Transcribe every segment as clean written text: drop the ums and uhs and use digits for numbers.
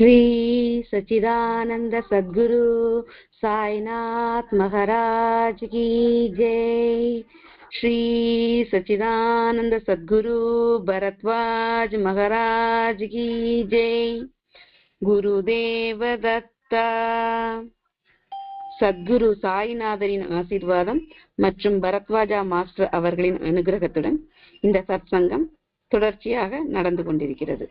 श्री सच्चिदानंद सद्गुरु साईनाथ महाराज की जय। श्री सच्चिदानंद सद्गुरु भरद्वाज महाराज की जय। गुरुदेव दत्ता। சத்குரு சாய்நாதரின் ஆசீர்வாதம் மற்றும் பரத்வாஜா மாஸ்டர் அவர்களின் அனுகிரகத்துடன் இந்த சத்சங்கம் தொடர்ச்சியாக நடந்து கொண்டிருக்கிறது.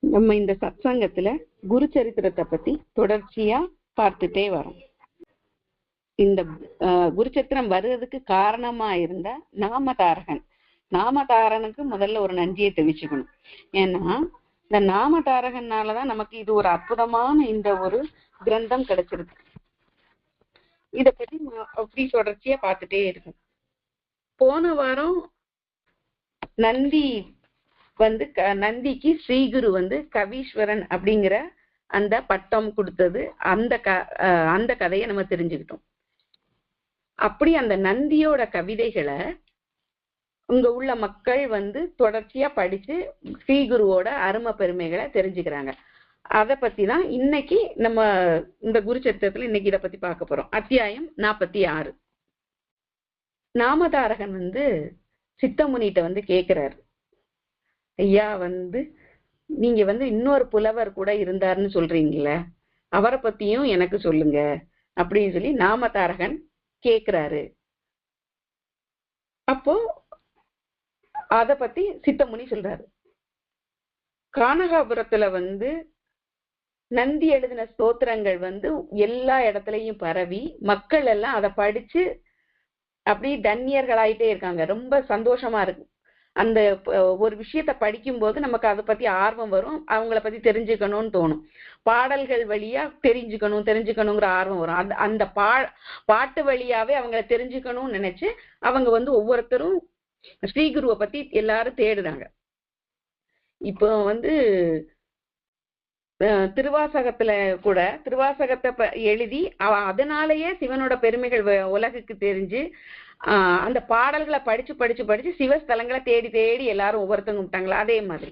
நம்ம இந்த சத்சங்கத்துல குரு சரித்திரத்தை பத்தி தொடர்ச்சியா பார்த்துட்டே வரோம். இந்த குரு சரித்திரம் வருவதற்கு காரணமா இருந்த நாமதாரனுக்கு முதல்ல ஒரு நன்றியை தெரிவிச்சுக்கணும். ஏன்னா இந்த நாமதாரகனாலதான் நமக்கு இது ஒரு அற்புதமான இந்த ஒரு கிரந்தம் கிடைச்சிருக்கு. இத பத்தி அப்படி தொடர்ச்சியா பார்த்துட்டே இருக்கும். போன வாரம் நந்திக்கு ஸ்ரீகுரு கவீஸ்வரன் அப்படிங்கிற அந்த பட்டம் கொடுத்தது, அந்த கதையை நம்ம தெரிஞ்சுக்கிட்டோம். அப்படி அந்த நந்தியோட கவிதைகளை இங்க உள்ள மக்கள் தொடர்ச்சியா படிச்சு ஸ்ரீகுருவோட அருமை பெருமைகளை தெரிஞ்சுக்கிறாங்க. அதை பத்தி தான் இன்னைக்கு நம்ம இந்த குரு சரித்திரத்துல இன்னைக்கு இதை பத்தி பார்க்க போறோம். அத்தியாயம் 46. நாமதாரகன் சித்தமுனிட்ட கேக்குறாரு, ஐயா நீங்க இன்னொரு புலவர் கூட இருந்தாருன்னு சொல்றீங்கள, அவரை பத்தியும் எனக்கு சொல்லுங்க அப்படின்னு சொல்லி நாமதாரகன் கேக்குறாரு. அப்போ அத பத்தி சித்தமுனி சொல்றாரு. கானகாபுரத்துல நந்தி எழுதின ஸ்தோத்திரங்கள் எல்லா இடத்துலயும் பரவி மக்கள் எல்லாம் அதை படிச்சு அப்படி தன்யர்களாயிட்டே இருக்காங்க. ரொம்ப சந்தோஷமா இருக்கு. அந்த ஒரு விஷயத்த படிக்கும் போது நமக்கு அதை பத்தி ஆர்வம் வரும், அவங்கள பத்தி தெரிஞ்சுக்கணும்னு தோணும். பாடல்கள் வழியா தெரிஞ்சுக்கணுங்கிற ஆர்வம் வரும். அந்த பாட்டு வழியாவே அவங்கள தெரிஞ்சுக்கணும்னு நினைச்சு அவங்க ஒவ்வொருத்தரும் ஸ்ரீகுருவை பத்தி எல்லாரும் தேடுறாங்க. இப்போ திருவாசகத்துல கூட திருவாசகத்தை எழுதி அதனாலேயே சிவனோட பெருமைகள் உலகுக்கு தெரிஞ்சு அந்த பாடல்களை படிச்சு படிச்சு படிச்சு சிவஸ்தலங்களை தேடி தேடி எல்லாரும் ஒவ்வொருத்தவங்க விட்டாங்களா. அதே மாதிரி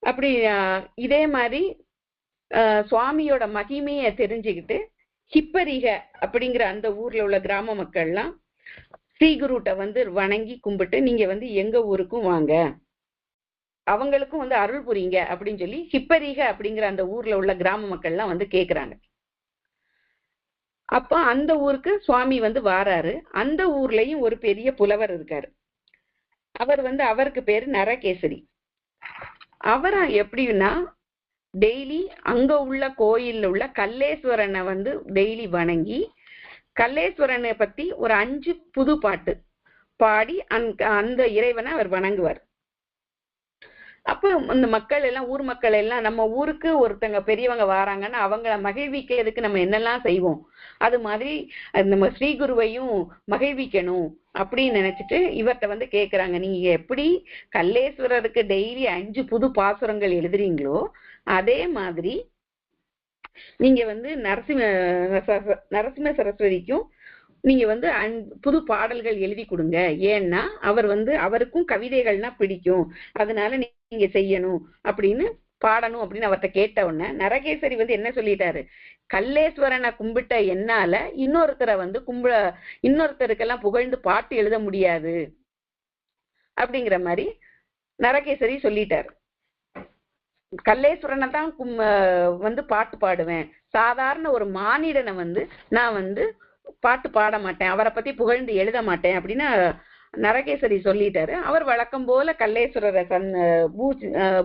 அப்படி இதே மாதிரி சுவாமியோட மகிமையை தெரிஞ்சுக்கிட்டு ஹிப்பரிக அப்படிங்கிற அந்த ஊர்ல உள்ள கிராம மக்கள்லாம் ஸ்ரீகுருட்ட வணங்கி கும்பிட்டு நீங்க எங்க ஊருக்கும் வாங்க, அவங்களுக்கும் அருள் புரியுங்க அப்படின்னு சொல்லி ஹிப்பரிக அப்படிங்கிற அந்த ஊர்ல உள்ள கிராம மக்கள்லாம் கேக்குறாங்க. அப்ப அந்த ஊருக்கு சுவாமி வாராரு. அந்த ஊர்லயும் ஒரு பெரிய புலவர் இருக்காரு. அவர் அவருக்கு பேரு நரகேசரி. அவரை எப்படின்னா டெய்லி அங்க உள்ள கோயில்ல உள்ள கல்லேஸ்வரனை டெய்லி வணங்கி கல்லேஸ்வரனை பத்தி ஒரு 5 புது பாட்டு பாடி அந்த இறைவனை அவர் வணங்குவார். அப்ப இந்த மக்கள் எல்லாம் ஊர் மக்கள் எல்லாம் நம்ம ஊருக்கு ஒருத்தங்க பெரியவங்க வராங்கன்னா அவங்கள மகிழ்விக்கிறதுக்கு நம்ம என்னெல்லாம் செய்வோம், அது மாதிரி நம்ம ஸ்ரீகுருவையும் மகிழ்விக்கணும் அப்படின்னு நினைச்சிட்டு இவர்கிட்ட கேக்குறாங்க, நீங்க எப்படி கல்லேஸ்வரருக்கு டெய்லி 5 புது பாசுரங்கள் எழுதுறீங்களோ அதே மாதிரி நீங்க நரசிம்ம சரஸ்வதிக்கும் நீங்க புது பாடல்கள் எழுதி கொடுங்க. ஏன்னா அவர் அவருக்கும் கவிதைகள்னா பிடிக்கும், அதனால நீங்க செய்யணும் அப்படின்னு பாடணும் அப்படின்னு அவர்கிட்ட கேட்ட உடனே நரகேசரி என்ன சொல்லிட்டாரு, கல்லேஸ்வரனை கும்பிட்ட என்னால இன்னொருத்தரை இன்னொருத்தருக்கெல்லாம் புகழ்ந்து பாட்டு எழுத முடியாது அப்படிங்கிற மாதிரி நரகேசரி சொல்லிட்டாரு. கல்லேஸ்வரனை தான் பாட்டு பாடுவேன், சாதாரண ஒரு மானிடனை நான் பாட்டு பாட மாட்டேன், அவரை பத்தி புகழ்ந்து எழுத மாட்டேன் அப்படின்னு நரகேசரி சொல்லிட்டாரு. அவர் வழக்கம் போல கல்லேஸ்வரரை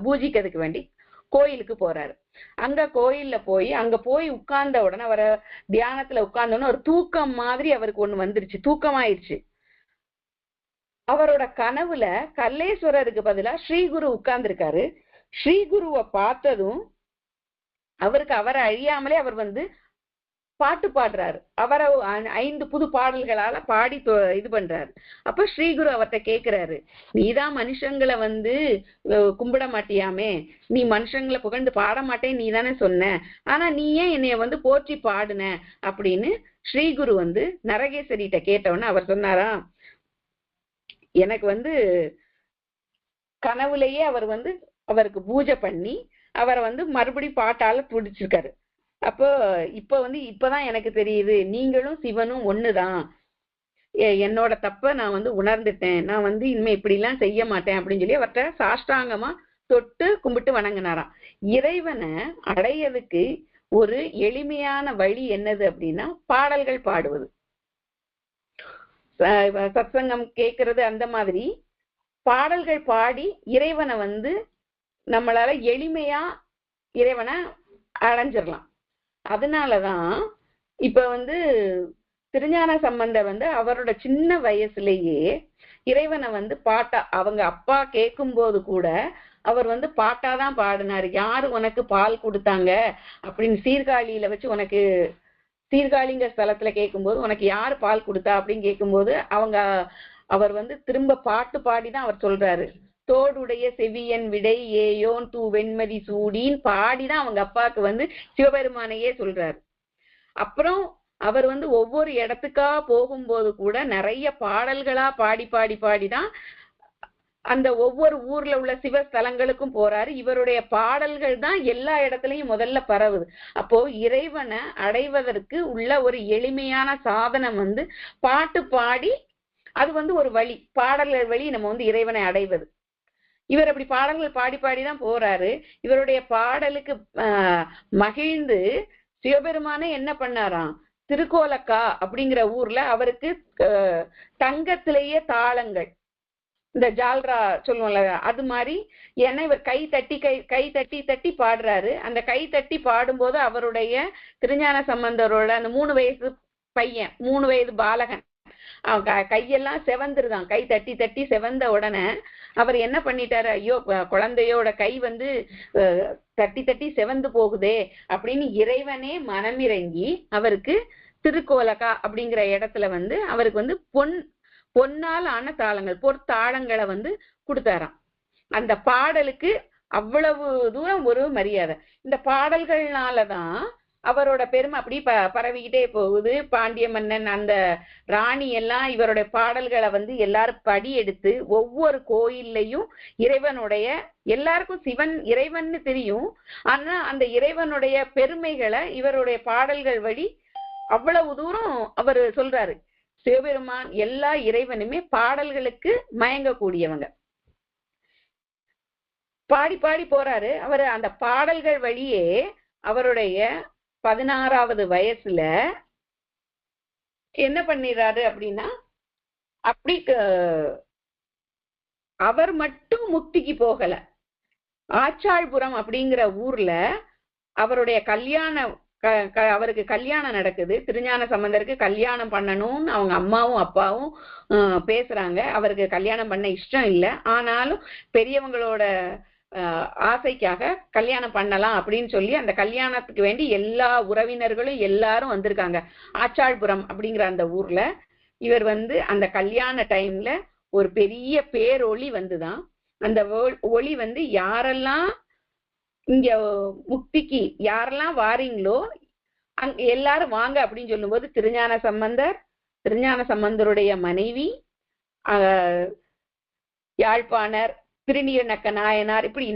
பூஜிக்கிறதுக்கு வேண்டி கோயிலுக்கு போறாரு. அங்க போய் உட்கார்ந்த உடனே அவரை தியானத்துல உட்கார்ந்த உடனே ஒரு தூக்கம் மாதிரி அவருக்கு ஒண்ணு வந்துருச்சு, தூக்கமாயிருச்சு. அவரோட கனவுல கல்லேஸ்வரருக்கு பதிலா ஸ்ரீகுரு உட்கார்ந்துருக்காரு. ஸ்ரீகுருவை பார்த்ததும் அவரை அழியாமலே அவர் பாட்டு பாடுறாரு. அவரை 5 புது பாடல்களால பாடி இது பண்றாரு. அப்ப ஸ்ரீகுரு அவர்கிட்ட கேக்குறாரு, நீதான் மனுஷங்களை கும்பிட மாட்டியாமே, நீ மனுஷங்களை புகழ்ந்து பாட மாட்டேன் நீ தானே சொன்ன, ஆனா நீ ஏன் என்னைய போற்றி பாடுன அப்படின்னு ஸ்ரீகுரு நரகேசரிட்ட கேட்டவன அவர் சொன்னாராம், எனக்கு கனவுலயே அவர் அவருக்கு பூஜை பண்ணி அவரை வந்து மறுபடி பாட்டால துடிச்சிருக்காரு. அப்போ இப்பதான் எனக்கு தெரியுது நீங்களும் சிவனும் ஒண்ணுதான், என்னோட தப்ப நான் வந்து உணர்ந்துட்டேன், நான் வந்து இனிமே இப்படி எல்லாம் செய்ய மாட்டேன் அப்படின்னு சொல்லி அவர்கிட்ட சாஷ்டாங்கமா தொட்டு கும்பிட்டு வணங்கினாராம். இறைவனை அடையதுக்கு ஒரு எளிமையான வழி என்னது அப்படின்னா பாடல்கள் பாடுவது, சத்சங்கம் கேட்கறது. அந்த மாதிரி பாடல்கள் பாடி இறைவனை வந்து நம்மளால எளிமையா இறைவனை அடைஞ்சிடலாம். அதனாலதான் இப்ப வந்து திருஞான சம்பந்தர் வந்து அவரோட சின்ன வயசுலயே இறைவனை வந்து பாட்டா, அவங்க அப்பா கேட்கும் போது கூட அவர் வந்து பாட்டாதான் பாடினாரு. யாரு உனக்கு பால் கொடுத்தாங்க அப்படின்னு சீர்காழியில வச்சு, உனக்கு சீர்காழிங்க ஸ்தலத்துல கேட்கும்போது உனக்கு யாரு பால் கொடுத்தா அப்படின்னு கேட்கும்போது அவர் வந்து திரும்ப பாட்டு பாடிதான் அவர் சொல்றாரு. தோடுடைய செவியன் விடை ஏயோன் தூ வெண்மதி சூடின்னு பாடிதான் அவங்க அப்பாவுக்கு வந்து சிவபெருமானையே சொல்றாரு. அப்புறம் அவர் வந்து ஒவ்வொரு இடத்துக்கா போகும்போது கூட நிறைய பாடல்களா பாடி பாடி பாடிதான் அந்த ஒவ்வொரு ஊர்ல உள்ள சிவஸ்தலங்களுக்கும் போறாரு. இவருடைய பாடல்கள் தான் எல்லா இடத்துலயும் முதல்ல பரவுது. அப்போ இறைவனை அடைவதற்கு உள்ள ஒரு எளிமையான சாதனம் வந்து பாட்டு பாடி, அது வந்து ஒரு வழி, பாடல்கள் வழி நம்ம வந்து இறைவனை அடைவது. இவர் அப்படி பாடல்கள் பாடி பாடிதான் போறாரு. இவருடைய பாடலுக்கு மகிழ்ந்து சிவபெருமானே என்ன பண்ணாராம், திருக்கோலக்கா அப்படிங்கிற ஊர்ல அவருக்கு தங்கத்திலேயே தாளங்கள், இந்த ஜால்ரா சொல்லுவோம்ல அது மாதிரி, ஏன்னா இவர் கை தட்டி தட்டி பாடுறாரு. அந்த கை தட்டி பாடும்போது அவருடைய திருஞான சம்பந்தரோட அந்த 3 வயசு பையன், 3 வயது பாலகன், அவன் கையெல்லாம் செவந்துருதான். கை தட்டி தட்டி செவந்த உடனே அவர் என்ன பண்ணிட்டாரு, ஐயோ குழந்தையோட கை வந்து தட்டி தட்டி செவந்து போகுதே அப்படின்னு இறைவனே மனமிறங்கி அவருக்கு திருக்கோலக்கா அப்படிங்கிற இடத்துல வந்து அவருக்கு வந்து பொன்னால் ஆன தாளங்கள், பொற்தாளங்களை வந்து கொடுத்தாராம். அந்த பாடலுக்கு அவ்வளவு தூரம் ஒரு மரியாதை. இந்த பாடல்கள்னாலதான் அவரோட பெருமை அப்படி பரவிக்கிட்டே போகுது. பாண்டிய மன்னன், அந்த ராணி எல்லாம் இவருடைய பாடல்களை வந்து எல்லாரும் படி எடுத்து ஒவ்வொரு கோயில்லையும் இறைவனுடைய, எல்லாருக்கும் சிவன் இறைவன்னு தெரியும், ஆனா அந்த இறைவனுடைய பெருமைகளை இவருடைய பாடல்கள் வழி அவ்வளவு தூரம் அவர் சொல்றாரு. சிவபெருமான் எல்லா இறைவனுமே பாடல்களுக்கு மயங்கக்கூடியவங்க. பாடி பாடி போறாரு அவர். அந்த பாடல்கள் வழியே அவருடைய 16வது வயசுல என்ன பண்ணிடுறாரு அப்படின்னா, அப்படி அவர் மட்டும் முக்திக்கு போகல. ஆச்சாள்புரம் அப்படிங்கிற ஊர்ல அவருடைய அவருக்கு கல்யாணம் நடக்குது. திருஞான சம்பந்தருக்கு கல்யாணம் பண்ணணும்னு அவங்க அம்மாவும் அப்பாவும் பேசுறாங்க. அவருக்கு கல்யாணம் பண்ண இஷ்டம் இல்லை, ஆனாலும் பெரியவங்களோட ஆசைக்காக கல்யாணம் பண்ணலாம் அப்படின்னு சொல்லி அந்த கல்யாணத்துக்கு வேண்டி எல்லா உறவினர்களும் எல்லாரும் வந்திருக்காங்க. ஆச்சாள்புரம் அப்படிங்கிற அந்த ஊர்ல இவர் வந்து அந்த கல்யாண டைம்ல ஒரு பெரிய பேரொளி வந்துதான். அந்த ஒளி வந்து யாரெல்லாம் இங்க முக்திக்கு யாரெல்லாம் வாரீங்களோ எல்லாரும் வாங்க அப்படின்னு சொல்லும்போது திருஞான சம்பந்தர், திருஞான சம்பந்தருடைய மனைவி, யாழ்ப்பாணர், திருநீலநக்க நாயனார், இப்படி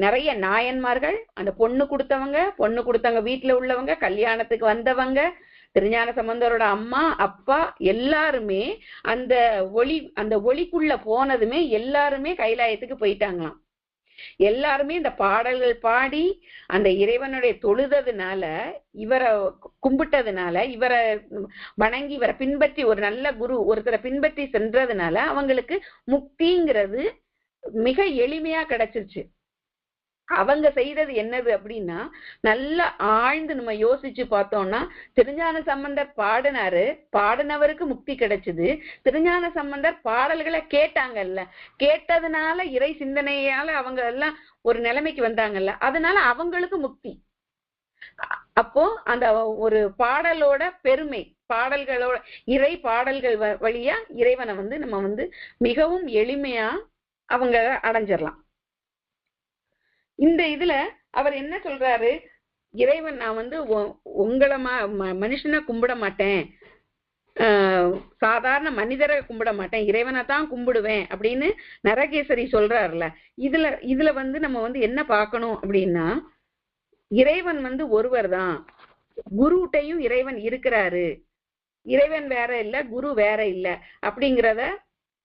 நிறைய நாயன்மார்கள், அந்த பொண்ணு கொடுத்தவங்க வீட்டுல உள்ளவங்க, கல்யாணத்துக்கு வந்தவங்க, திருஞான சம்பந்தரோட அம்மா அப்பா எல்லாருமே அந்த ஒளிக்குள்ள போனதுமே எல்லாருமே கைலாயத்துக்கு போயிட்டாங்களாம். எல்லாருமே இந்த பாடல்கள் பாடி அந்த இறைவனுடைய தொழுததுனால, இவரை கும்பிட்டதுனால, இவரை வணங்கி இவரை பின்பற்றி ஒரு நல்ல குரு ஒருத்தரை பின்பற்றி சென்றதுனால அவங்களுக்கு முக்திங்கிறது மிக எளிமையா கிடைச்சிருச்சு. அவங்க செய்தது என்னது அப்படின்னா, நல்லா ஆழ்ந்து நம்ம யோசிச்சு பார்த்தோம்னா, திருஞான சம்பந்தர் பாடினவருக்கு முக்தி கிடைச்சது. திருஞான சம்பந்தர் பாடல்களை கேட்டாங்கல்ல, கேட்டதுனால இறை சிந்தனையால அவங்க எல்லாம் ஒரு நிலைமைக்கு வந்தாங்கல்ல, அதனால அவங்களுக்கு முக்தி. அப்போ அந்த ஒரு பாடலோட பெருமை, பாடல்களோட இறை பாடல்கள் வழியா இறைவனை வந்து நம்ம வந்து மிகவும் எளிமையா அவங்க அடைஞ்சிடலாம். இந்த இதுல அவர் என்ன சொல்றாரு, இறைவன் நான் வந்து உங்களை மனுஷனை கும்பிட மாட்டேன், சாதாரண மனிதரை கும்பிட மாட்டேன், இறைவனை தான் கும்பிடுவேன் அப்படின்னு நரகேசரி சொல்றாருல. இதுல நம்ம என்ன பார்க்கணும் அப்படின்னா, இறைவன் ஒருவர் தான், குருட்டையும் இறைவன் இருக்கிறாரு, இறைவன் வேற இல்ல, குரு வேற இல்ல அப்படிங்கிறத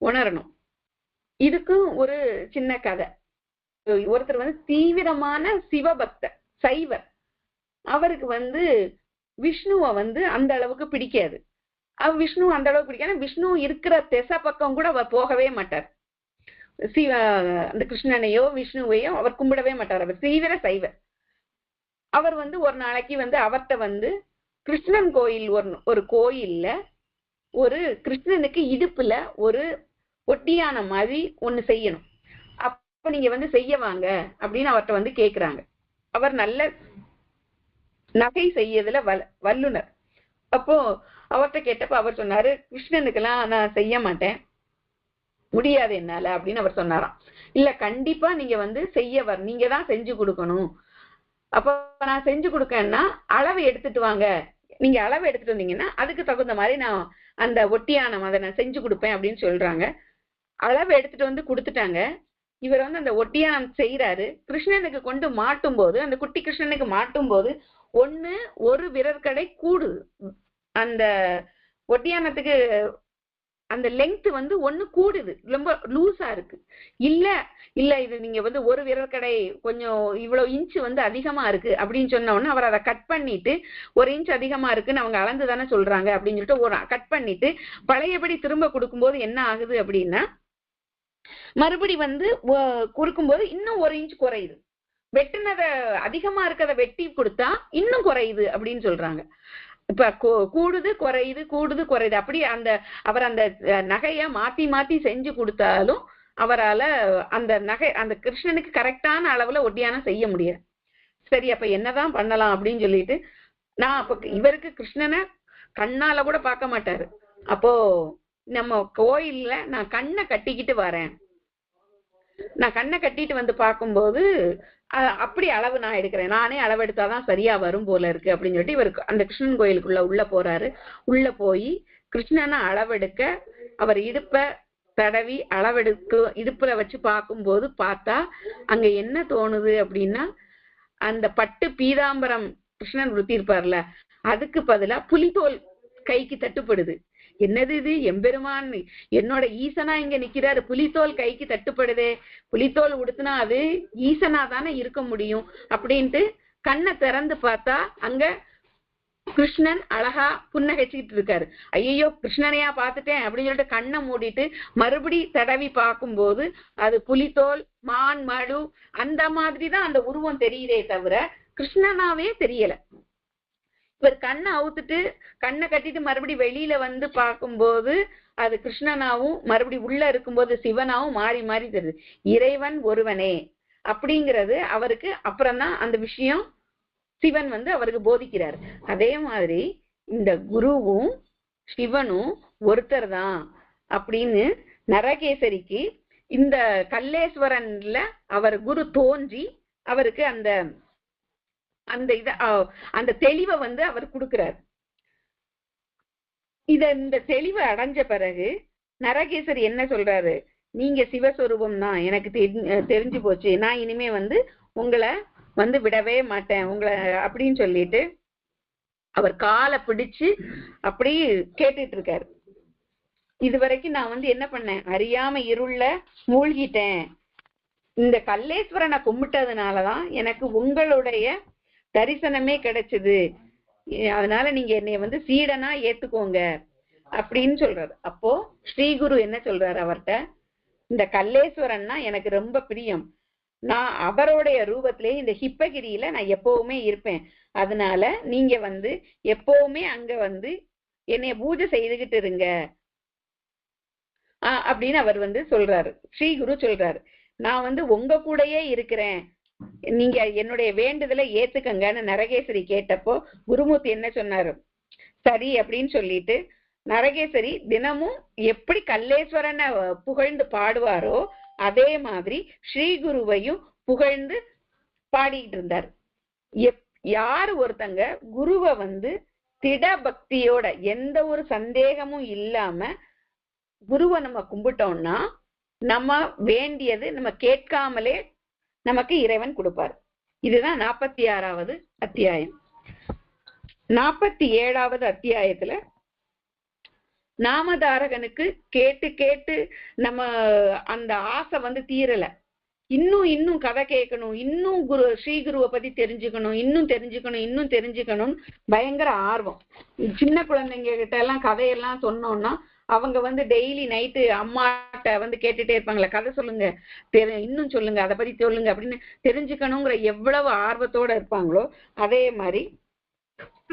உணரணும். இதுக்கும் ஒரு சின்ன கதை. ஒருத்தர் தீவிரமான சிவபக்தர், சைவர். அவருக்கு விஷ்ணுவை அந்த அளவுக்கு பிடிக்காது. விஷ்ணு அந்த அளவுக்கு பிடிக்காது. விஷ்ணு இருக்கிற திசை பக்கம் கூட அவர் போகவே மாட்டார். அந்த கிருஷ்ணனையோ விஷ்ணுவையோ அவர் கும்பிடவே மாட்டார். அவர் தீவிர சைவர். அவர் ஒரு நாளைக்கு அவர்கிட்ட கிருஷ்ணன் கோயில், ஒரு கோயில்ல ஒரு கிருஷ்ணனுக்கு இடுப்புல ஒரு ஒட்டியான மாதிரி ஒண்ணு செய்யணும், அப்ப நீங்க செய்ய வாங்க அப்படின்னு அவர்கிட்ட கேக்குறாங்க. அவர் நல்ல நகை செய்யறதுல வல்லுனர். அப்போ அவர்கிட்ட கேட்டப்ப அவர் சொன்னாரு, கிருஷ்ணனுக்கெல்லாம் நான் செய்ய மாட்டேன், முடியாது என்னால அப்படின்னு அவர் சொன்னாராம். இல்ல, கண்டிப்பா நீங்க செய்ய நீங்க தான் செஞ்சு கொடுக்கணும். அப்ப நான் செஞ்சு கொடுக்கேன்னா அளவு எடுத்துட்டு வாங்க, நீங்க அளவு எடுத்துட்டு வந்தீங்கன்னா அதுக்கு தகுந்த மாதிரி நான் அந்த ஒட்டியானம் அதை நான் செஞ்சு கொடுப்பேன் அப்படின்னு சொல்றாங்க. அளவு எடுத்துட்டு கொடுத்துட்டாங்க. இவர் அந்த ஒட்டியானம் செய்யறாரு. கிருஷ்ணனுக்கு கொண்டு மாட்டும் போது, அந்த குட்டி கிருஷ்ணனுக்கு மாட்டும் போது ஒரு விரற்கடை கூடுது. அந்த ஒட்டியானத்துக்கு அந்த லெங்த் ஒண்ணு கூடுது, ரொம்ப லூஸா இருக்கு. இல்ல இல்ல இது நீங்க ஒரு விரற்கடை கொஞ்சம் இவ்வளவு இன்ச்சு அதிகமா இருக்கு அப்படின்னு சொன்ன உடனே அவர் அதை கட் பண்ணிட்டு, ஒரு இன்ச் அதிகமா இருக்குன்னு அவங்க அளந்து தானே சொல்றாங்க அப்படின்னு சொல்லிட்டு ஒரு கட் பண்ணிட்டு பழையபடி திரும்ப கொடுக்கும்போது என்ன ஆகுது அப்படின்னா, மறுபடி கொடுக்கும்போது இன்னும் ஒரு இன்ச் குறையுது. வெட்டுனத அதிகமா இருக்கிறத வெட்டி கொடுத்தா இன்னும் குறையுது அப்படின்னு சொல்றாங்க. இப்ப கூடுது குறையுது, கூடுது குறையுது. அப்படி அவர் அந்த நகைய மாத்தி மாத்தி செஞ்சு கொடுத்தாலும் அவரால அந்த நகை அந்த கிருஷ்ணனுக்கு கரெக்டான அளவுல ஒட்டியானம் செய்ய முடியாது. சரி, அப்ப என்னதான் பண்ணலாம் அப்படின்னு சொல்லிட்டு, நான் அப்ப இவருக்கு கிருஷ்ணனை கண்ணால கூட பார்க்க மாட்டாரு. அப்போ நம்ம கோயில்ல நான் கண்ணை கட்டிக்கிட்டு வரேன், நான் கண்ணை கட்டிட்டு பார்க்கும்போது அப்படி அளவு நான் எடுக்கிறேன், நானே அளவு எடுத்தாதான் சரியா வரும் போல இருக்கு அப்படின்னு சொல்லிட்டு இவருக்கு அந்த கிருஷ்ணன் கோயிலுக்குள்ள உள்ள போறாரு. உள்ள போய் கிருஷ்ணனை அளவெடுக்க அவர் இடுப்ப தடவி அளவெடுக்க இடுப்புல வச்சு பார்க்கும்போது பார்த்தா அங்க என்ன தோணுது அப்படின்னா, அந்த பட்டு பீதாம்பரம் கிருஷ்ணன் உடுத்திருப்பார்ல, அதுக்கு பதிலா புலித்தோல் கைக்கு தட்டுப்படுது. என்னது இது, எம்பெருமான் என்னோட ஈசனா இங்க நிக்கிறாரு, புலித்தோல் கைக்கு தட்டுப்படுதே, புலித்தோல் உடுத்தினா அது ஈசனா தானே இருக்க முடியும் அப்படின்ட்டு கண்ணை திறந்து பார்த்தா அங்க கிருஷ்ணன் அழகா புன்னகைச்சுக்கிட்டு இருக்காரு. ஐயோ கிருஷ்ணனையா பார்த்துட்டேன் அப்படின்னு சொல்லிட்டு கண்ணை மூடிட்டு மறுபடி தடவி பார்க்கும்போது அது புலித்தோல், மான், மழு அந்த மாதிரிதான் அந்த உருவம் தெரியுதே தவிர கிருஷ்ணனாவே தெரியல. இவர் கண்ணை அவுத்துட்டு கண்ணை கட்டிட்டு மறுபடி வெளியில பார்க்கும்போது அது கிருஷ்ணனாவும் மறுபடி உள்ள இருக்கும்போது சிவனாவும் மாறி மாறி தெரியுது. இறைவன் ஒருவனே அப்படிங்கிறது அவருக்கு அப்புறம்தான் அந்த விஷயம் சிவன் அவருக்கு போதிக்கிறார். அதே மாதிரி இந்த குருவும் சிவனும் ஒருத்தர் தான் அப்படின்னு நரகேசரிக்கு இந்த கல்லேஸ்வரன்ல அவர் குரு தோன்றி அவருக்கு அந்த அந்த தெளிவை அவர் கொடுக்கிறார். இந்த தெளிவை அடைஞ்ச பிறகு நரகேசரி என்ன சொல்றாரு, நீங்க சிவஸ்வரூபம் தான், எனக்கு தெரிஞ்சு போச்சு, நான் இனிமே உங்களை விடவே மாட்டேன் உங்களை அப்படின்னு சொல்லிட்டு அவர் காலை பிடிச்சு அப்படி கேட்டுட்டு இருக்காரு. இதுவரைக்கும் நான் என்ன பண்ணேன், அறியாம இருள மூழ்கிட்டேன், இந்த கல்லேஸ்வரனை கும்பிட்டதுனாலதான் எனக்கு உங்களுடைய தரிசனமே கிடைச்சது, அதனால நீங்க என்னைய சீடனா ஏத்துக்கோங்க அப்படின்னு சொல்றாரு. அப்போ ஸ்ரீகுரு என்ன சொல்றாரு அவர்கிட்ட, இந்த கல்லேஸ்வரன்னா எனக்கு ரொம்ப பிரியம், நான் அவருடைய ரூபத்திலே இந்த ஹிப்பகிரியில நான் எப்பவுமே இருப்பேன், அதனால நீங்க எப்பவுமே அங்க என்னைய பூஜை செய்துகிட்டு இருங்க அப்படின்னு அவர் சொல்றாரு. ஸ்ரீகுரு சொல்றாரு, நான் உங்க கூடயே இருக்கிறேன், நீங்க என்னுடைய வேண்டுதலை ஏத்துக்கங்கன்னு நரகேசரி கேட்டப்போ குருமூர்த்தி என்ன சொன்னாரு, சரி அப்படின்னு சொல்லிட்டு நரகேசரி தினமும் எப்படி கல்லேஸ்வரனை புகழ்ந்து பாடுவாரோ அதே மாதிரி ஸ்ரீகுருவையும் புகழ்ந்து பாடிட்டு இருந்தார். யாரு ஒருத்தங்க குருவை திட பக்தியோட எந்த ஒரு சந்தேகமும் இல்லாம குருவை நம்ம கும்பிட்டோம்னா நம்ம வேண்டியது நம்ம கேட்காமலே நமக்கு இறைவன் கொடுப்பார். இதுதான் 46வது அத்தியாயம். 47வது அத்தியாயத்துல நாமதாரகனுக்கு கேட்டு கேட்டு நம்ம அந்த ஆசை தீரல. இன்னும் கதை கேட்கணும், இன்னும் ஸ்ரீகுருவை பத்தி தெரிஞ்சுக்கணும், இன்னும் தெரிஞ்சுக்கணும் பயங்கர ஆர்வம். சின்ன குழந்தைங்க கிட்ட எல்லாம் கதையெல்லாம் சொன்னோம்னா அவங்க டெய்லி நைட்டு அம்மாட்ட கேட்டுட்டே இருப்பாங்களே, கதை சொல்லுங்க, இன்னும் சொல்லுங்க, அதை பத்தி சொல்லுங்க அப்படின்னு தெரிஞ்சுக்கணுங்கிற எவ்வளவு ஆர்வத்தோட இருப்பாங்களோ அதே மாதிரி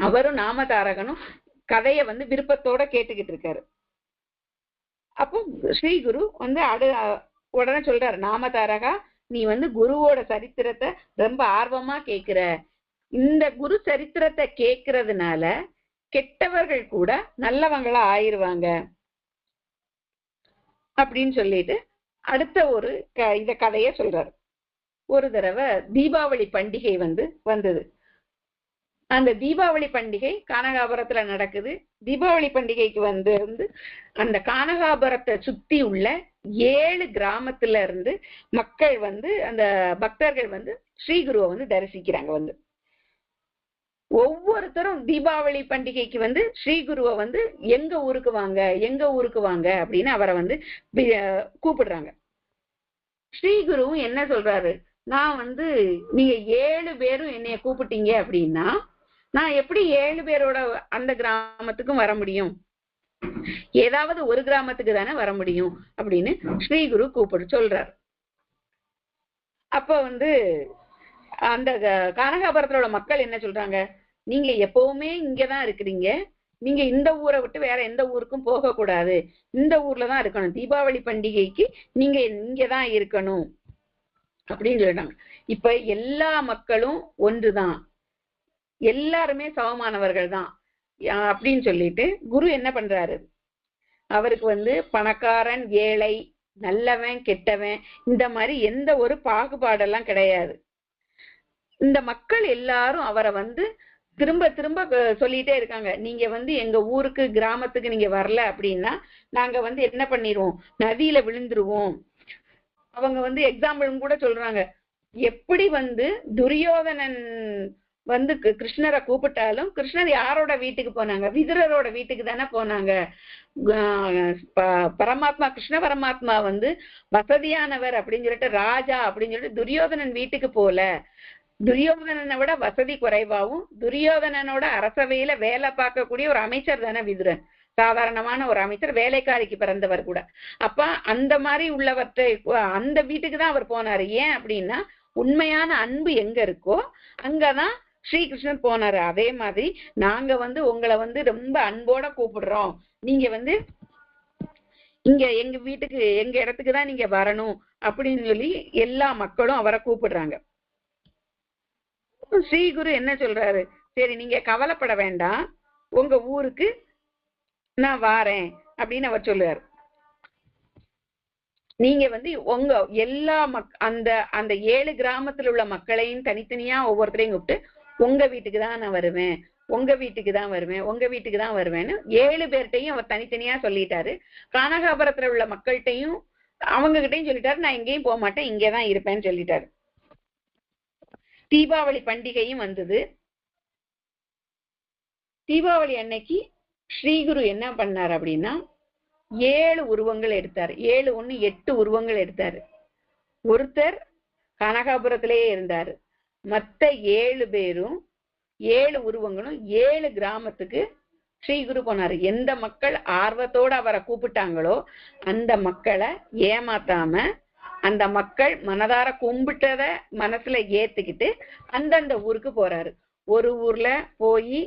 அவரும் நாமதாரகனும் கதைய விருப்பத்தோட கேட்டுக்கிட்டு இருக்காரு. அப்போ ஸ்ரீகுரு உடனே சொல்றாரு, நாமதாரகா நீ குருவோட சரித்திரத்தை ரொம்ப ஆர்வமா கேக்குற, இந்த குரு சரித்திரத்தை கேட்கறதுனால கெட்டவர்கள் கூட நல்லவங்களா ஆயிருவாங்க அப்படின்னு சொல்லிட்டு அடுத்த ஒரு இத கதைய சொல்றாரு. ஒரு தடவை தீபாவளி பண்டிகை வந்தது. அந்த தீபாவளி பண்டிகை கானகாபுரத்துல நடக்குது. தீபாவளி பண்டிகைக்கு அந்த கானகாபுரத்தை சுத்தி உள்ள 7 கிராமத்துல இருந்து மக்கள் அந்த பக்தர்கள் ஸ்ரீகுருவை தரிசிக்கிறாங்க. ஒவ்வொருத்தரும் தீபாவளி பண்டிகைக்கு ஸ்ரீகுருவை எங்க ஊருக்கு வாங்க அப்படின்னு அவரை கூப்பிடுறாங்க. ஸ்ரீகுருவும் என்ன சொல்றாரு, நான் நீங்க 7 பேரும் என்னைய கூப்பிட்டீங்க அப்படின்னா நான் எப்படி 7 பேரோட அந்த கிராமத்துக்கும் வர முடியும், ஏதாவது ஒரு கிராமத்துக்கு தானே வர முடியும் அப்படின்னு ஸ்ரீகுரு சொல்றாரு. அப்ப அந்த கானகாபுரத்தோட மக்கள் என்ன சொல்றாங்க, நீங்க எப்பவுமே இங்கதான் இருக்கிறீங்க, நீங்க இந்த ஊரை விட்டு வேற எந்த ஊருக்கும் போக கூடாது, இந்த ஊர்லதான் இருக்கணும், தீபாவளி பண்டிகைக்கு நீங்க இங்கதான் இருக்கணும் அப்படின்னு சொல்லிட்டாங்க. இப்ப எல்லா மக்களும் ஒன்றுதான், எல்லாருமே சமமானவர்கள் தான் அப்படின்னு சொல்லிட்டு குரு என்ன பண்றாரு, அவருக்கு பணக்காரன் ஏழை நல்லவன் கெட்டவன் இந்த மாதிரி எந்த ஒரு பாகுபாடெல்லாம் கிடையாது. இந்த மக்கள் எல்லாரும் அவரை திரும்ப திரும்ப சொல்லிட்டே இருக்காங்க, நீங்க எங்க ஊருக்கு கிராமத்துக்கு நீங்க வரல அப்படின்னா நாங்க என்ன பண்ணிடுவோம், நதியில விழுந்துருவோம். அவங்க எக்ஸாம்பிள் கூட சொல்றாங்க, எப்படி துரியோதனன் கிருஷ்ணரை கூப்பிட்டாலும் கிருஷ்ணர் யாரோட வீட்டுக்கு போனாங்க, விதுரரோட வீட்டுக்கு தானே போனாங்க. பரமாத்மா கிருஷ்ண பரமாத்மா வசதியானவர் அப்படின்னு சொல்லிட்டு ராஜா அப்படின்னு சொல்லிட்டு துரியோதனன் வீட்டுக்கு போல, துரியோதனனை விட வசதி குறைவாகவும் துரியோதனனோட அரசவையில வேலை பார்க்கக்கூடிய ஒரு அமைச்சர் தானே விதுரன், சாதாரணமான ஒரு அமைச்சர், வேலைக்காரிக்கு பிறந்தவர் கூட. அப்ப அந்த மாதிரி உள்ளவற்றை அந்த வீட்டுக்கு தான் அவர் போனாரு. ஏன் அப்படின்னா உண்மையான அன்பு எங்க இருக்கோ அங்கதான் ஸ்ரீகிருஷ்ணன் போனாரு. அதே மாதிரி நாங்க உங்களை ரொம்ப அன்போட கூப்பிடுறோம், நீங்க இங்க எங்க வீட்டுக்கு எங்க இடத்துக்கு தான் நீங்க வரணும் அப்படின்னு சொல்லி எல்லா மக்களும் அவரை கூப்பிடுறாங்க. ஸ்ரீகுரு என்ன சொல்றாரு, சரி நீங்க கவலைப்பட வேண்டாம், உங்க ஊருக்கு நான் வாரேன் அப்படின்னு அவர் சொல்லுவார். நீங்க உங்க எல்லா அந்த 7 கிராமத்துல உள்ள மக்களையும் தனித்தனியா ஒவ்வொருத்தரையும் கூப்பிட்டு உங்க வீட்டுக்கு தான் நான் வருவேன், உங்க வீட்டுக்கு தான் வருவேன், உங்க வீட்டுக்கு தான் வருவேன்னு 7 பேர்கிட்டையும் அவர் தனித்தனியா சொல்லிட்டாரு. கானகாபுரத்துல உள்ள மக்கள்கிட்டையும் அவங்க கிட்டையும் சொல்லிட்டாரு, நான் எங்கேயும் போக மாட்டேன், இங்கேதான் இருப்பேன்னு சொல்லிட்டாரு. தீபாவளி பண்டிகையும் வந்தது. தீபாவளி அன்னைக்கு ஸ்ரீகுரு என்ன பண்ணார் அப்படின்னா 7 உருவங்கள் எடுத்தார். 7 1 8 உருவங்கள் எடுத்தாரு. ஒருத்தர் கனகாபுரத்திலேயே இருந்தாரு. மத்த 7 பேரும் 7 உருவங்களும் 7 கிராமத்துக்கு ஸ்ரீகுரு போனாரு. எந்த மக்கள் ஆர்வத்தோட அவரை கூப்பிட்டாங்களோ அந்த மக்களை ஏமாத்தாம அந்த மக்கள் மனதார கும்பிட்டத மனசுல ஏத்துக்கிட்டு அந்தந்த ஊருக்கு போறாரு. ஒரு ஊர்ல போய்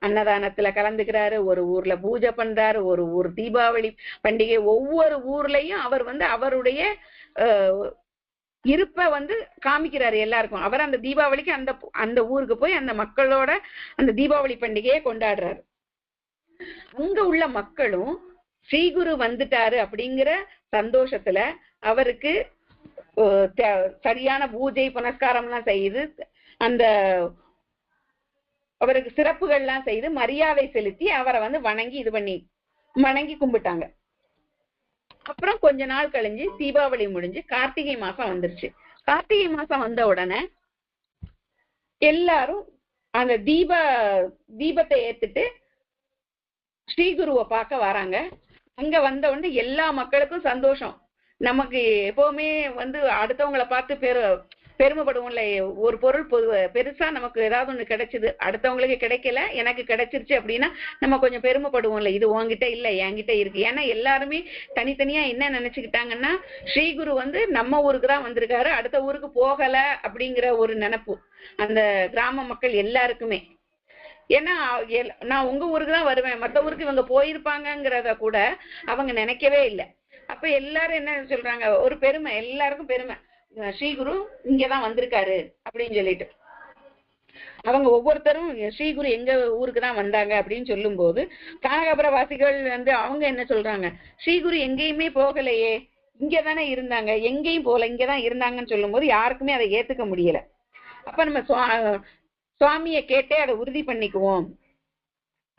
அன்னதானத்துல கலந்துக்கிறாரு, ஒரு ஊர்ல பூஜை பண்றாரு, ஒரு ஊர் தீபாவளி பண்டிகை, ஒவ்வொரு ஊர்லயும் அவர் அவருடைய இருப்ப காமிக்கிறாரு எல்லாருக்கும். அவர் அந்த தீபாவளிக்கு அந்த ஊருக்கு போய் அந்த மக்களோட அந்த தீபாவளி பண்டிகையை கொண்டாடுறாரு. அங்க உள்ள மக்களும் ஸ்ரீகுரு வந்துட்டாரு அப்படிங்கிற சந்தோஷத்துல அவருக்கு சரியான பூஜை புனஸ்காரம் எல்லாம் செய்து அந்த அவருக்கு சிறப்புகள்லாம் செய்து மரியாதை செலுத்தி அவரை வந்து வணங்கி கும்பிட்டாங்க. அப்புறம் கொஞ்ச நாள் கழிஞ்சு தீபாவளி முடிஞ்சு கார்த்திகை மாசம் வந்துருச்சு. கார்த்திகை மாசம் வந்த உடனே எல்லாரும் அந்த தீபத்தை ஏத்துட்டு ஸ்ரீகுருவை பார்க்க வராங்க. அங்க வந்த உடனே எல்லா மக்களுக்கும் சந்தோஷம். நமக்கு எப்பவுமே வந்து அடுத்தவங்களை பார்த்து பெருமைப்படுவோம்ல. ஒரு பொருள் பெருசா நமக்கு ஏதாவது ஒண்ணு கிடைச்சது, அடுத்தவங்களுக்கு கிடைக்கல, எனக்கு கிடைச்சிருச்சு அப்படின்னா நம்ம கொஞ்சம் பெருமைப்படுவோம்ல. இது உன்கிட்ட இல்ல, என்கிட்ட இருக்கு. ஏன்னா எல்லாருமே தனித்தனியா என்ன நினைச்சுக்கிட்டாங்கன்னா, ஸ்ரீகுரு வந்து நம்ம ஊருக்கு தான் வந்திருக்காரு, அடுத்த ஊருக்கு போகல அப்படிங்கிற ஒரு நினைப்பு அந்த கிராம மக்கள் எல்லாருக்குமே. ஏன்னா நான் உங்க ஊருக்கு தான் வருவேன், மத்த ஊருக்கு இவங்க போயிருப்பாங்கிறத கூட அவங்க நினைக்கவே இல்லை. அப்ப எல்லாரும் என்ன சொல்றாங்க, ஒரு பெருமை, எல்லாருக்கும் பெருமை, ஸ்ரீகுரு இங்கதான் வந்திருக்காரு அப்படின்னு சொல்லிட்டு. அவங்க ஒவ்வொருத்தரும் ஸ்ரீகுரு எங்க ஊருக்கு தான் வந்தாங்க அப்படின்னு சொல்லும் போது கானகபுர வாசிகள் வந்து அவங்க என்ன சொல்றாங்க, ஸ்ரீகுரு எங்கேயுமே போகலையே, இங்கதானே இருந்தாங்க, எங்கேயும் போகல, இங்கதான் இருந்தாங்கன்னு சொல்லும் போது யாருக்குமே அதை ஏத்துக்க முடியல. அப்ப நம்ம சுவாமியை கேட்டே அதை உறுதி பண்ணிக்குவோம்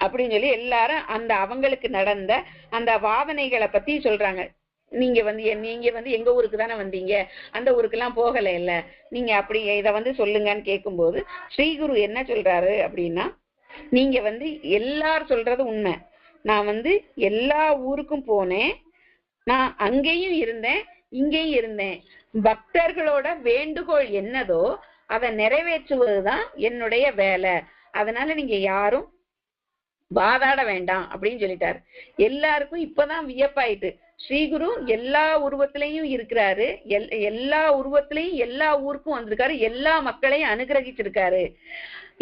அப்படின்னு சொல்லி எல்லாரும் அந்த அவங்களுக்கு நடந்த அந்த வாதனைகளை பத்தி சொல்றாங்க. நீங்க வந்து எங்க ஊருக்கு தானே வந்தீங்க, அந்த ஊருக்கு எல்லாம் போகல இல்ல, நீங்க அப்படி இத வந்து சொல்லுங்கன்னு கேட்கும்போது ஸ்ரீகுரு என்ன சொல்றாரு அப்படின்னா, நீங்க வந்து எல்லாரும் சொல்றது உண்மை, நான் வந்து எல்லா ஊருக்கும் போனேன், நான் அங்கேயும் இருந்தேன் இங்கேயும் இருந்தேன், பக்தர்களோட வேண்டுகோள் என்னதோ அதை நிறைவேற்றுவதுதான் என்னுடைய வேலை, அதனால நீங்க யாரும் வாதாட வேண்டாம் அப்படின்னு சொல்லிட்டாரு. எல்லாருக்கும் இப்பதான் வியப்பாயிட்டு, ஸ்ரீகுரு எல்லா உருவத்திலையும் இருக்கிறாரு, எல்லா உருவத்திலையும் எல்லா ஊருக்கும் வந்திருக்காரு, எல்லா மக்களையும் அனுகிரகிச்சிருக்காரு.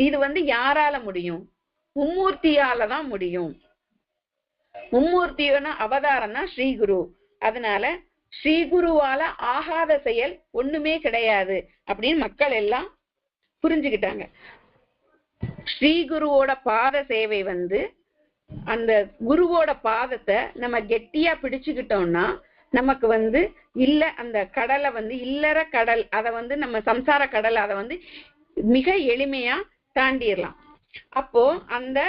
இது வந்து யாரால முடியும், மும்மூர்த்தியால தான் முடியும். மும்மூர்த்தியான அவதாரம் தான் ஸ்ரீகுரு. அதனால ஸ்ரீகுருவால ஆகாத செயல் ஒண்ணுமே கிடையாது அப்படின்னு மக்கள் எல்லாம் புரிஞ்சுக்கிட்டாங்க. ஸ்ரீகுருவோட பாத சேவை வந்து அந்த குருவோட பாதத்தை நம்ம கெட்டியா பிடிச்சுக்கிட்டோம்னா நமக்கு வந்து இல்ல அந்த கடலை வந்து இல்லற கடல், அதை வந்து நம்ம சம்சார கடல், அதை வந்து மிக எளிமையா தாண்டிடலாம். அப்போ அந்த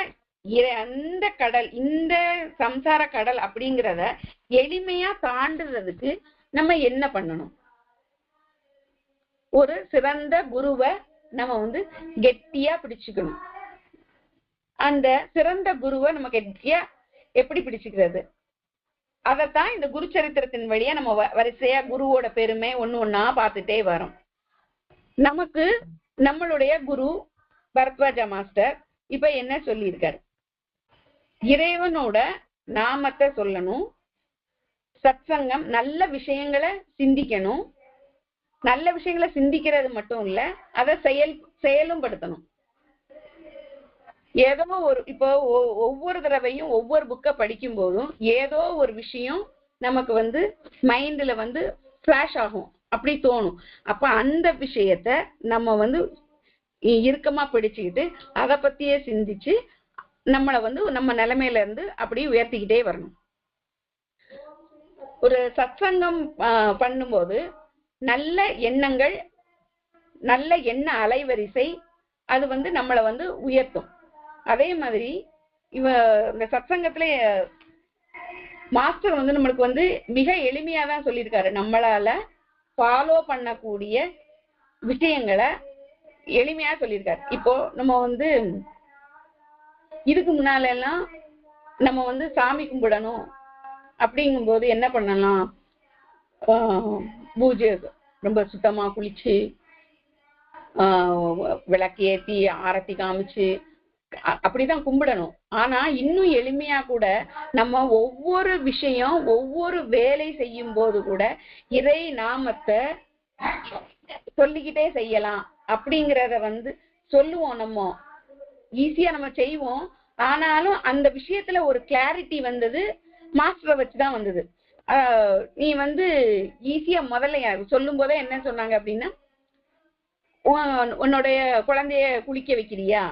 கடல், இந்த சம்சார கடல் அப்படிங்கிறத எளிமையா தாண்டுறதுக்கு நம்ம என்ன பண்ணணும், ஒரு சிறந்த குருவை நம்ம வந்து கெட்டியா பிடிச்சுக்கணும். அந்த சிறந்த குருவை நம்ம கெட்டியா எப்படி பிடிச்சுக்கிறது, அதத்தான் இந்த குரு சரித்திரத்தின் வழியா நம்ம வரிசையா குருவோட பெருமை ஒண்ணா பார்த்துட்டே வரோம். நமக்கு நம்மளுடைய குரு பரத்வாஜா மாஸ்டர் இப்ப என்ன சொல்லியிருக்காரு, இறைவனோட நாமத்தை சொல்லணும், சத்சங்கம், நல்ல விஷயங்களை சிந்திக்கணும், நல்ல விஷயங்களை சிந்திக்கிறது மட்டும் இல்ல அதை செயலும் படுத்தணும். ஏதோ ஒரு இப்போ ஒவ்வொரு தடவையும் ஒவ்வொரு புக்கை படிக்கும் போதும் ஏதோ ஒரு விஷயம் நமக்கு வந்து மைண்ட்ல வந்து ஃபிளாஷ் ஆகும், அப்படி தோணும். அப்ப அந்த விஷயத்த நம்ம வந்து இறுக்கமா பிடிச்சுக்கிட்டு அதை பத்தியே சிந்திச்சு நம்மளை வந்து நம்ம நிலைமையில இருந்து அப்படியே உயர்த்திக்கிட்டே வரணும். ஒரு சத்சங்கம் பண்ணும்போது நல்ல எண்ணங்கள், நல்ல எண்ண அலைவரிசை, அது வந்து நம்மளை வந்து உயர்த்தும். அதே மாதிரி இந்த சத்சங்கத்துல மாஸ்டர் வந்து நம்மளுக்கு வந்து மிக எளிமையா தான் சொல்லியிருக்காரு, நம்மளால ஃபாலோ பண்ணக்கூடிய விஷயங்களை எளிமையா சொல்லியிருக்காரு. இப்போ நம்ம வந்து இதுக்கு முன்னால எல்லாம் நம்ம வந்து சாமி கும்பிடணும் அப்படிங்கும் போது என்ன பண்ணலாம், பூஜை ரொம்ப சுத்தமா குளிச்சு விளக்கு ஏத்தி ஆரத்தி காமிச்சு அப்படிதான் கும்பிடணும். ஆனா இன்னும் எளிமையா கூட நம்ம ஒவ்வொரு விஷயம் ஒவ்வொரு வேலை செய்யும் போது கூட இறை நாமத்தை சொல்லிக்கிட்டே செய்யலாம் அப்படிங்கிறத வந்து சொல்லுவோம். நம்ம ஈஸியா நம்ம செய்வோம், ஆனாலும் அந்த விஷயத்துல ஒரு கிளாரிட்டி வந்தது மாஸ்டரை வச்சுதான் வந்தது. நீ வந்து ஈஸியா முதல்ல சொல்லும் போதே என்ன சொன்னாங்க அப்படின்னா, உன்னுடைய குழந்தைய குளிக்க வைக்கிறியா,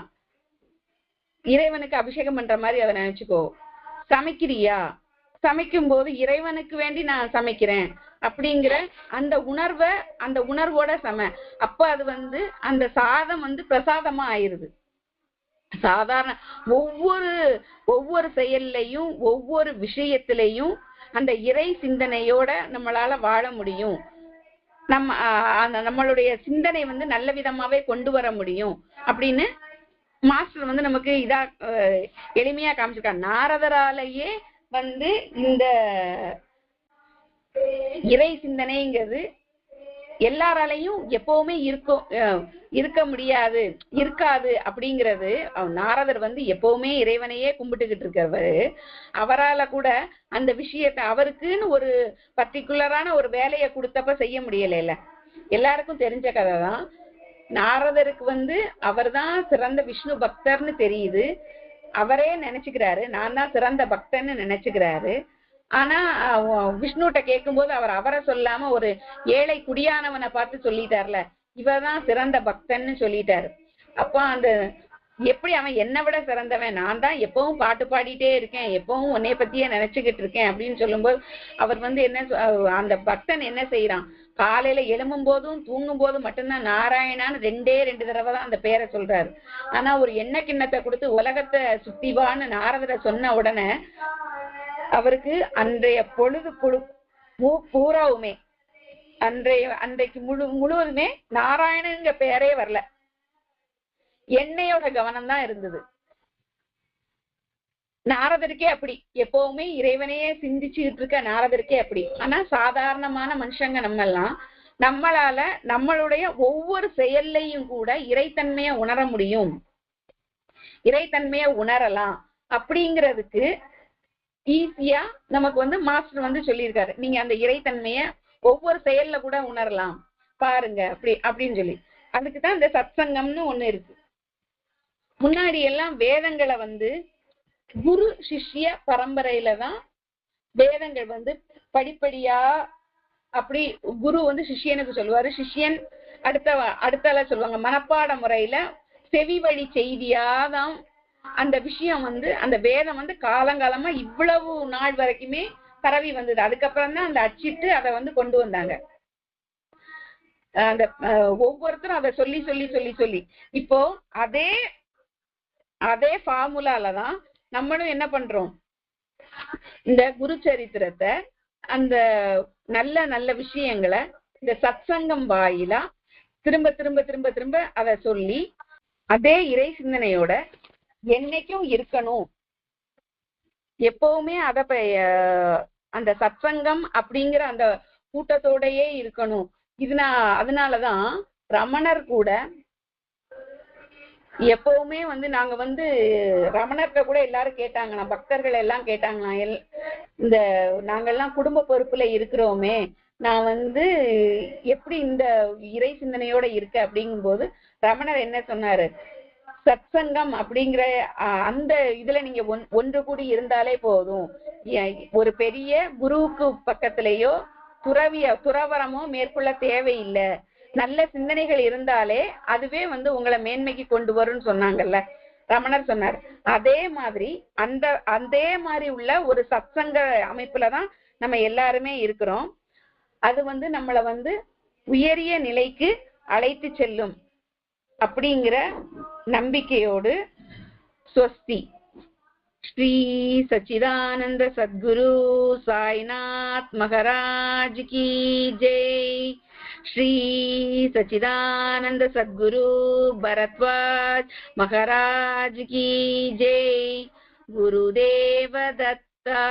இறைவனுக்கு அபிஷேகம் பண்ற மாதிரி அதை நினைச்சுக்கோ, சமைக்கிறியா, சமைக்கும் போது இறைவனுக்கு வேண்டி நான் சமைக்கிறேன் அப்படிங்கிற அந்த உணர்வோட அப்ப அது வந்து அந்த சாதம் வந்து பிரசாதமா ஆயிருது. சாதாரண ஒவ்வொரு ஒவ்வொரு செயல்லையும் ஒவ்வொரு விஷயத்திலையும் அந்த இறை சிந்தனையோட நம்மளால வாழ முடியும். நம்மளுடைய சிந்தனை வந்து நல்ல விதமாவே கொண்டு வர முடியும் அப்படின்னு மாஸ்டர் வந்து நமக்கு இதா எளிமையா காமிச்சிருக்காங்க. நாரதராலேயே வந்து இந்த இறை சிந்தனைங்கிறது எல்லாராலையும் எப்பவுமே இருக்க முடியாது, இருக்காது அப்படிங்கிறது. நாரதர் வந்து எப்பவுமே இறைவனையே கும்பிட்டுக்கிட்டு இருக்கிறவரு. அவரால கூட அந்த விஷயத்த அவருக்குன்னு ஒரு பர்டிகுலரான ஒரு வேலையை கொடுத்தப்ப செய்ய முடியல. எல்லாருக்கும் தெரிஞ்ச கதை தான். நாரதருக்கு வந்து அவர் தான் சிறந்த விஷ்ணு பக்தர்னு தெரியுது. அவரே நினைச்சுக்கிறாரு, நான் தான் சிறந்த பக்தன்னு நினைச்சுக்கிறாரு. ஆனா விஷ்ணுட்ட கேட்கும் போது அவர் அவரை சொல்லாம ஒரு ஏழை குடியானவனை பார்த்து சொல்லிட்டார்ல, இவதான் சிறந்த பக்தன்னு சொல்லிட்டாரு. அப்ப அந்த எப்படி அவன் என்னை விட சிறந்தவன், நான் தான் எப்பவும் பாட்டு பாடிட்டே இருக்கேன், எப்பவும் உன்னைய பத்தியே நினைச்சுக்கிட்டு இருக்கேன் அப்படின்னு சொல்லும்போது அவர் வந்து என்ன, அந்த பக்தன் என்ன செய்யறான், காலையில எழும்பும் போதும் தூங்கும் போதும் மட்டும்தான் நாராயணான்னு 2 தடவை தான் அந்த பேரை சொல்றாரு. ஆனா ஒரு எண்ணெய் கிண்ணத்தை கொடுத்து உலகத்தை சுத்திவான்னு நாரதரை சொன்ன உடனே அவருக்கு அன்றைய பொழுது பூராவுமே அன்றைக்கு முழுவதுமே நாராயணங்க பேரே வரல, எண்ணெயோட கவனம் தான் இருந்தது. நாரதருக்கே அப்படி, எப்பவுமே இறைவனையே சிந்திச்சுக்கிட்டு இருக்க நாரதருக்கே அப்படி. ஆனா சாதாரணமான மனுஷங்க நம்மளால நம்மளுடைய ஒவ்வொரு செயல்லையும் கூட இறைத்தன்மையை உணர முடியும், இறைத்தன்மையை உணரலாம் அப்படிங்கிறதுக்கு ஈஸியா நமக்கு வந்து மாஸ்டர் வந்து சொல்லியிருக்காரு. நீங்க அந்த இறைத்தன்மைய ஒவ்வொரு செயல்ல கூட உணரலாம் பாருங்க அப்படின்னு சொல்லி. அதுக்குதான் இந்த சத்சங்கம்னு ஒண்ணு இருக்கு. முன்னாடி எல்லாம் வேதங்களை வந்து குரு சிஷ்ய பரம்பரையில தான் வேதங்கள் வந்து படிப்படியா அப்படி குரு வந்து சிஷ்யனுக்கு சொல்லுவாரு, சிஷ்யன் அடுத்தால சொல்லுவாங்க. மனப்பாட முறையில செவி வழி செய்தியாதான் அந்த விஷயம் வந்து அந்த வேதம் வந்து காலங்காலமா இவ்வளவு நாள் வரைக்குமே பரவி வந்தது. அதுக்கப்புறம் தான் அந்த அச்சிட்டு அதை வந்து கொண்டு வந்தாங்க. அந்த ஒவ்வொருத்தரும் அதை சொல்லி சொல்லி சொல்லி சொல்லி இப்போ அதே ஃபார்முலாலதான் நம்மளும் என்ன பண்றோம், இந்த குரு சரித்திரத்தை அந்த நல்ல நல்ல விஷயங்களை இந்த சத்சங்கம் வாயிலா திரும்ப திரும்ப திரும்ப திரும்ப அதை சொல்லி அதே இறை சிந்தனையோட என்னைக்கும் இருக்கணும், எப்பவுமே அந்த சத்சங்கம் அப்படிங்கிற அந்த கூட்டத்தோடயே இருக்கணும். அதனாலதான் ரமணர் கூட எப்பவுமே வந்து நாங்க வந்து ரமணர்கிட்ட கூட எல்லாரும் கேட்டாங்களாம், பக்தர்கள் எல்லாம் கேட்டாங்களாம், இந்த நாங்கெல்லாம் குடும்ப பொறுப்புல இருக்கிறோமே, நான் வந்து எப்படி இந்த இறை சிந்தனையோட இருக்க அப்படிங்கும் போது ரமணர் என்ன சொன்னாரு, சத்சங்கம் அப்படிங்கிற அந்த இதுல நீங்க ஒன்று கூடி இருந்தாலே போதும், ஒரு பெரிய குருவுக்கு பக்கத்திலேயோ துறவரமோ மேற்கொள்ள தேவையில்லை, நல்ல சிந்தனைகள் இருந்தாலே அதுவே வந்து உங்களை மேன்மைக்கு கொண்டு வரும்னு சொன்னாங்கல்ல ரமணர் சொன்னார். அதே மாதிரி அதே மாதிரி உள்ள ஒரு சத்சங்க அமைப்புலதான் நம்ம எல்லாருமே இருக்கிறோம். அது வந்து நம்மளை வந்து உயரிய நிலைக்கு அழைத்து செல்லும் அப்படிங்கிற நம்பிக்கையோடு ஸ்வஸ்தி. ஸ்ரீ சச்சிதானந்த சத்குரு சாய்நாத் மகாராஜ் கி ஜெய். ஸ்ரீ சச்சிதானந்த சத்குரு பரத்வாஜ் மகாராஜ் கி ஜெய். குருதேவ தத்தா.